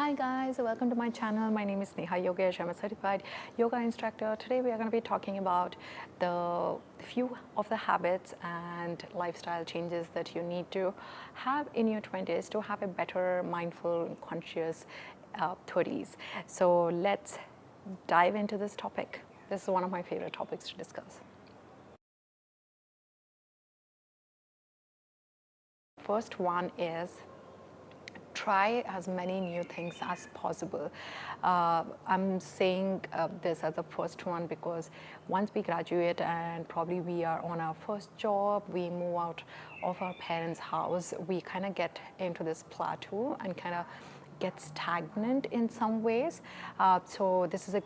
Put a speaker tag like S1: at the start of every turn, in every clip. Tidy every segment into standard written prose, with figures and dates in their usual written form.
S1: Hi guys, welcome to my channel. My name is Neha Yogesh. I'm a certified yoga instructor. Today we are going to be talking about the few of the habits and lifestyle changes that you need to have in your 20s to have a better, mindful, and conscious 30s. So let's dive into this topic. This is one of my favorite topics to discuss. First one is try as many new things as possible. I'm saying this as the first one because once we graduate and probably we are on our first job, we move out of our parents' house, we kind of get into this plateau and kind of get stagnant in some ways. So this is a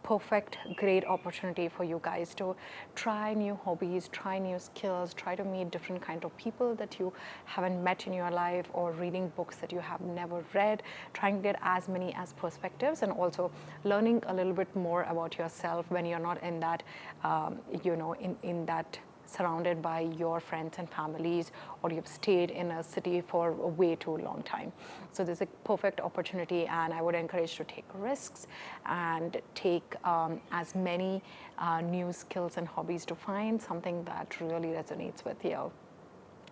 S1: perfect, great opportunity for you guys to try new hobbies, try new skills, try to meet different kind of people that you haven't met in your life, or reading books that you have never read, trying to get as many as perspectives, and also learning a little bit more about yourself when you're not in that, in that surrounded by your friends and families, or you've stayed in a city for a way too long time. So this is a perfect opportunity, and I would encourage to take risks and take as many new skills and hobbies to find something that really resonates with you.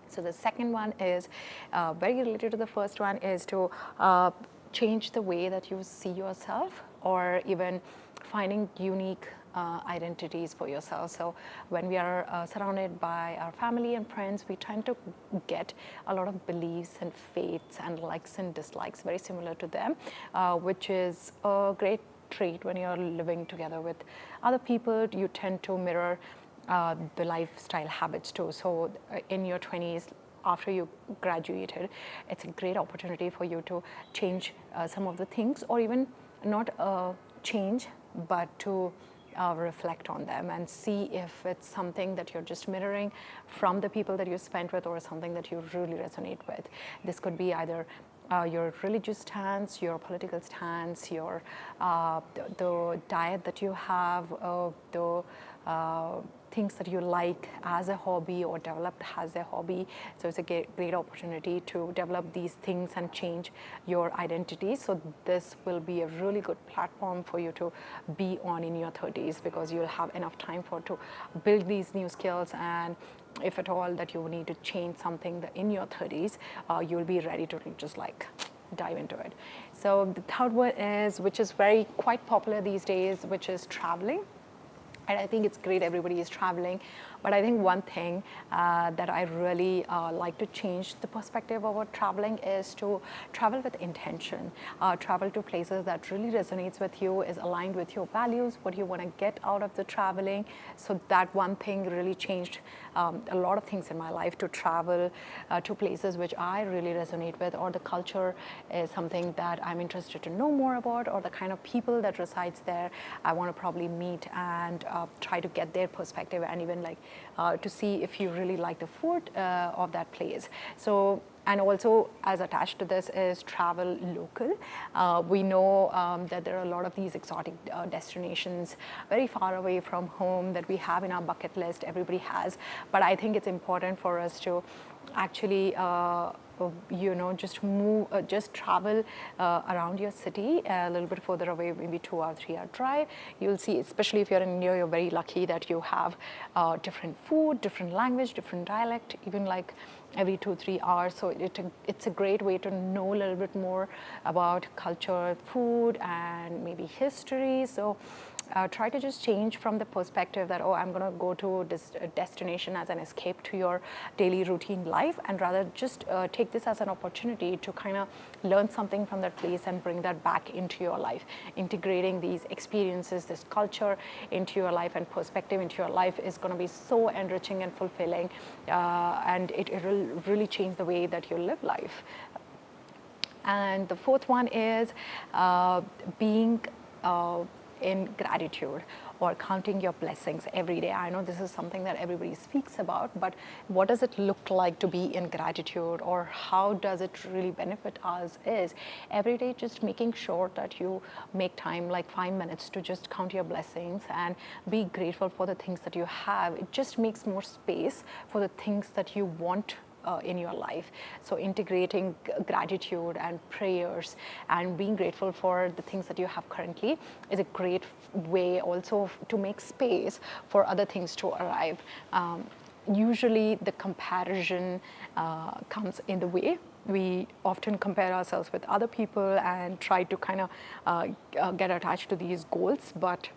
S1: So the second one is very related to the first one, is to change the way that you see yourself, or even finding unique identities for yourself. So when we are surrounded by our family and friends, we tend to get a lot of beliefs and faiths and likes and dislikes very similar to them, which is a great trait when you're living together with other people. You tend to mirror the lifestyle habits too. So in your 20s, after you graduated, it's a great opportunity for you to change some of the things, or even not change, but to reflect on them and see if it's something that you're just mirroring from the people that you spent with, or something that you really resonate with. This could be either your religious stance, your political stance, your the diet that you have, the things that you like as a hobby or developed as a hobby. So it's a great opportunity to develop these things and change your identity. So this will be a really good platform for you to be on in your 30s, because you'll have enough time to build these new skills, and if at all that you need to change something in your 30s, you'll be ready to just like dive into it. So the third one is, which is quite popular these days, which is traveling. And I think it's great everybody is traveling, but I think one thing that I really like to change the perspective about traveling is to travel with intention. Travel to places that really resonates with you, is aligned with your values, what you want to get out of the traveling. So that one thing really changed a lot of things in my life, to travel to places which I really resonate with, or the culture is something that I'm interested to know more about, or the kind of people that resides there I want to probably meet and try to get their perspective, and even like to see if you really like the food of that place. So, and also as attached to this is travel local. We know that there are a lot of these exotic destinations very far away from home that we have in our bucket list, everybody has, but I think it's important for us to actually just travel around your city a little bit further away, maybe 2 or 3 hour drive. You'll see, especially if you're in India, you're very lucky that you have different food, different language, different dialect, even like every 2-3 hours. So it's a great way to know a little bit more about culture, food, and maybe history. So try to just change from the perspective that, oh, I'm going to go to this destination as an escape to your daily routine life, and rather just take this as an opportunity to kind of learn something from that place and bring that back into your life. Integrating these experiences, this culture into your life and perspective into your life is going to be so enriching and fulfilling, and it will really change the way that you live life. And the fourth one is being in gratitude, or counting your blessings every day. I know this is something that everybody speaks about, but what does it look like to be in gratitude, or how does it really benefit us? Is every day just making sure that you make time, like 5 minutes, to just count your blessings and be grateful for the things that you have. It just makes more space for the things that you want in your life. So integrating gratitude and prayers and being grateful for the things that you have currently is a great way also to make space for other things to arrive. Usually the comparison comes in the way. We often compare ourselves with other people and try to kind of get attached to these goals, but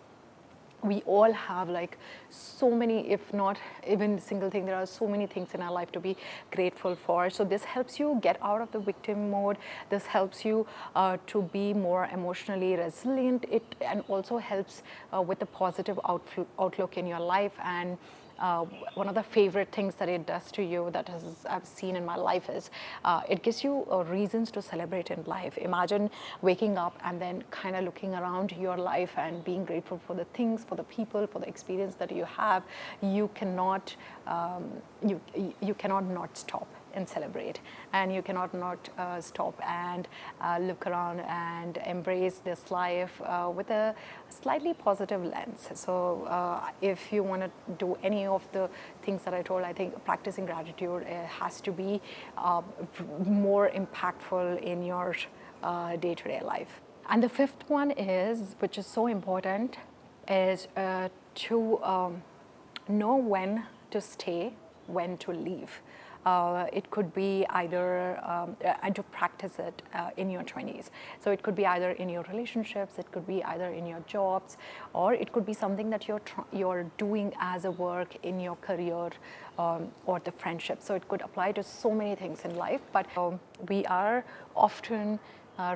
S1: we all have like so many, if not even single thing, there are so many things in our life to be grateful for. So this helps you get out of the victim mode. This helps you to be more emotionally resilient. And also helps with a positive outlook in your life. And one of the favorite things that it does to you that I've seen in my life is it gives you reasons to celebrate in life. Imagine waking up and then kind of looking around your life and being grateful for the things, for the people, for the experience that you have. You cannot you cannot not stop and celebrate, and you cannot not stop and look around and embrace this life with a slightly positive lens. So if you want to do any of the things that I told, I think practicing gratitude has to be more impactful in your day-to-day life. And the fifth one is, which is so important, is to know when to stay, when to leave. It could be either, and to practice it in your 20s. So it could be either in your relationships, it could be either in your jobs, or it could be something that you're doing as a work in your career, or the friendship. So it could apply to so many things in life, but we are often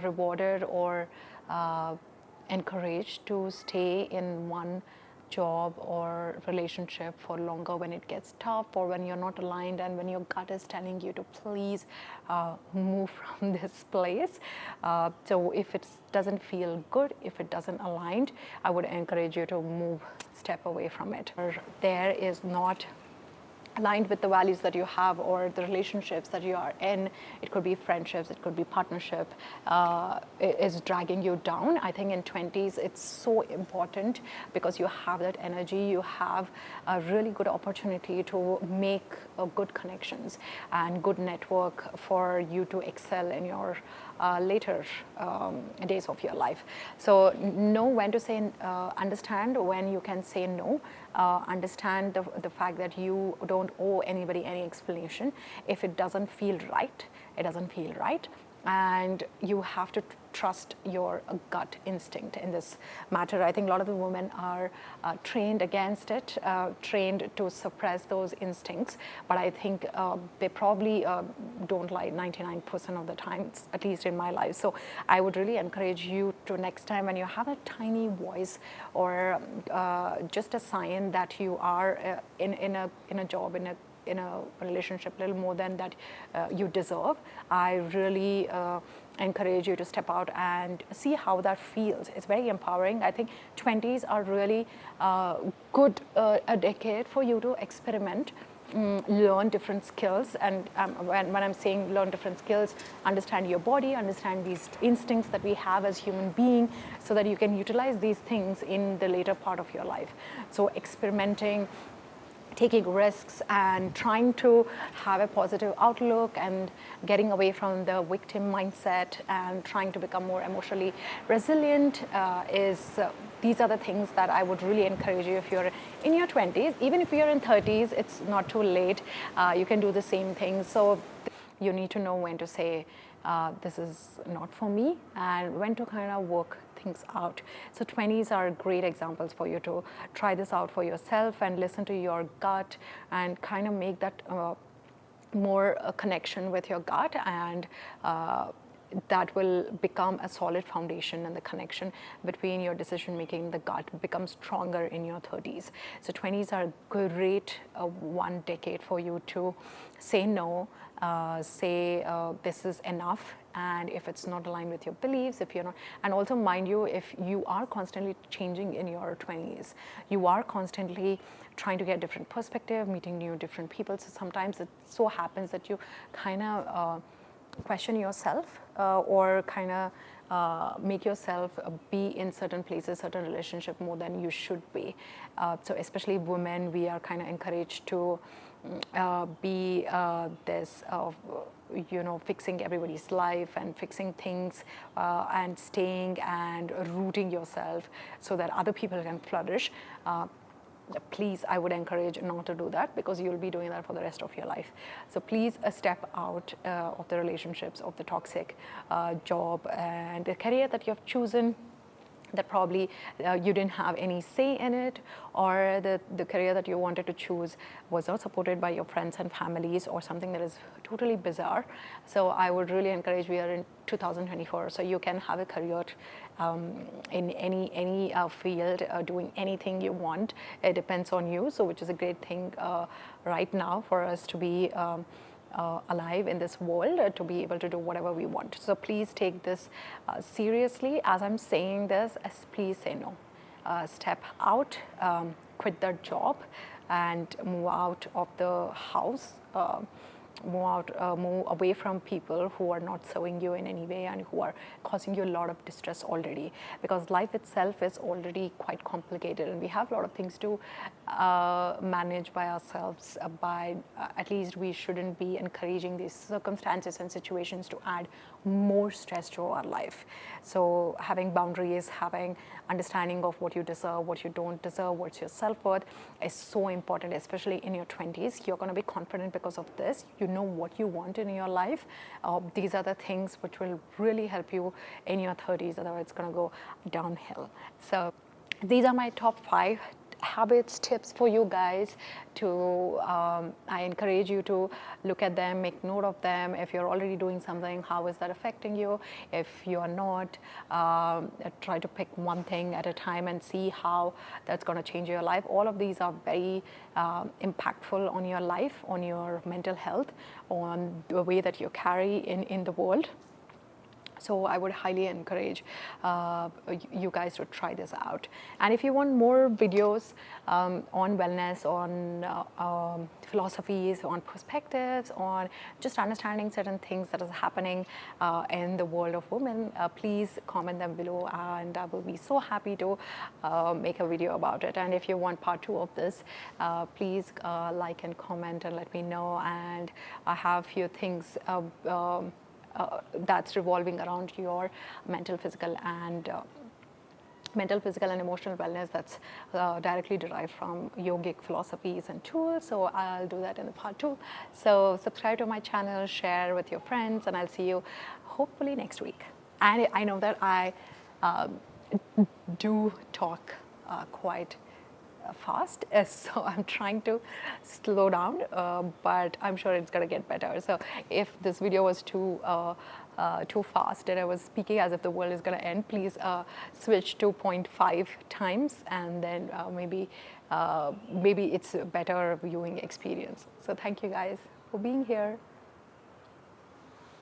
S1: rewarded or encouraged to stay in one job or relationship for longer when it gets tough, or when you're not aligned and when your gut is telling you to please move from this place. So if it doesn't feel good, if it doesn't align, I would encourage you to step away from it. There is not aligned with the values that you have or the relationships that you are in. It could be friendships, it could be partnership, is dragging you down. I think in 20s it's so important because you have that energy, you have a really good opportunity to make good connections and good network for you to excel in your later days of your life. So know when to say, understand when you can say no, understand the fact that you don't owe anybody any explanation. If it doesn't feel right, it doesn't feel right. And you have to trust your gut instinct in this matter. I think a lot of the women are trained against it, trained to suppress those instincts, but I think they probably don't lie 99% of the time, at least in my life. So I would really encourage you to, next time when you have a tiny voice or just a sign that you are in a job, in a relationship a little more than that you deserve, I really encourage you to step out and see how that feels. It's very empowering. I think 20s are really good a decade for you to experiment, learn different skills. And when I'm saying learn different skills, understand your body, understand these instincts that we have as human beings, so that you can utilize these things in the later part of your life. So experimenting, taking risks, and trying to have a positive outlook and getting away from the victim mindset and trying to become more emotionally resilient these are the things that I would really encourage you if you're in your 20s. Even if you're in 30s, it's not too late. You can do the same thing. So you need to know when to say, this is not for me, and when to kind of work things out. So 20s are great examples for you to try this out for yourself and listen to your gut and kind of make that more a connection with your gut, and that will become a solid foundation, and the connection between your decision making, the gut, becomes stronger in your 30s. So 20s are a great one decade for you to say no, say this is enough, and if it's not aligned with your beliefs, if you're not, and also mind you, if you are constantly changing in your 20s, you are constantly trying to get different perspective, meeting new different people. So sometimes it so happens that you kind of question yourself or kind of make yourself be in certain places, certain relationship more than you should be. So especially women, we are kind of encouraged to be this fixing everybody's life and fixing things and staying and rooting yourself so that other people can flourish. Please, I would encourage not to do that, because you'll be doing that for the rest of your life. So please step out of the relationships, of the toxic job and the career that you have chosen, that probably you didn't have any say in it, or the career that you wanted to choose was not supported by your friends and families, or something that is totally bizarre. So I would really encourage, we are in 2024, so you can have a career in any field, doing anything you want. It depends on you, so which is a great thing right now for us to be alive in this world, to be able to do whatever we want. So please take this seriously. As I'm saying this, please say no. Step out, quit that job, and move out of the house. Move away from people who are not serving you in any way and who are causing you a lot of distress already, because life itself is already quite complicated and we have a lot of things to manage by ourselves. At least we shouldn't be encouraging these circumstances and situations to add more stress to our life. So having boundaries, having understanding of what you deserve, what you don't deserve, what's your self-worth is so important, especially in your 20s. You're going to be confident because of this. You know what you want in your life. These are the things which will really help you in your 30s, otherwise it's going to go downhill. So these are my top 5 habits, tips for you guys to, I encourage you to look at them, make note of them. If you're already doing something, how is that affecting you? If you are not, try to pick one thing at a time and see how that's going to change your life. All of these are very impactful on your life, on your mental health, on the way that you carry in the world. So I would highly encourage you guys to try this out. And if you want more videos on wellness, on philosophies, on perspectives, on just understanding certain things that is happening in the world of women, please comment them below and I will be so happy to make a video about it. And if you want part 2 of this, please like and comment and let me know. And I have few things that's revolving around your mental, physical, and emotional wellness that's directly derived from yogic philosophies and tools. So I'll do that in the part 2. So subscribe to my channel, share with your friends, and I'll see you hopefully next week. And I know that I do talk quite fast, so I'm trying to slow down, but I'm sure it's gonna get better. So if this video was too fast and I was speaking as if the world is gonna end, please switch to 0.5 times, and then maybe it's a better viewing experience. So thank you guys for being here.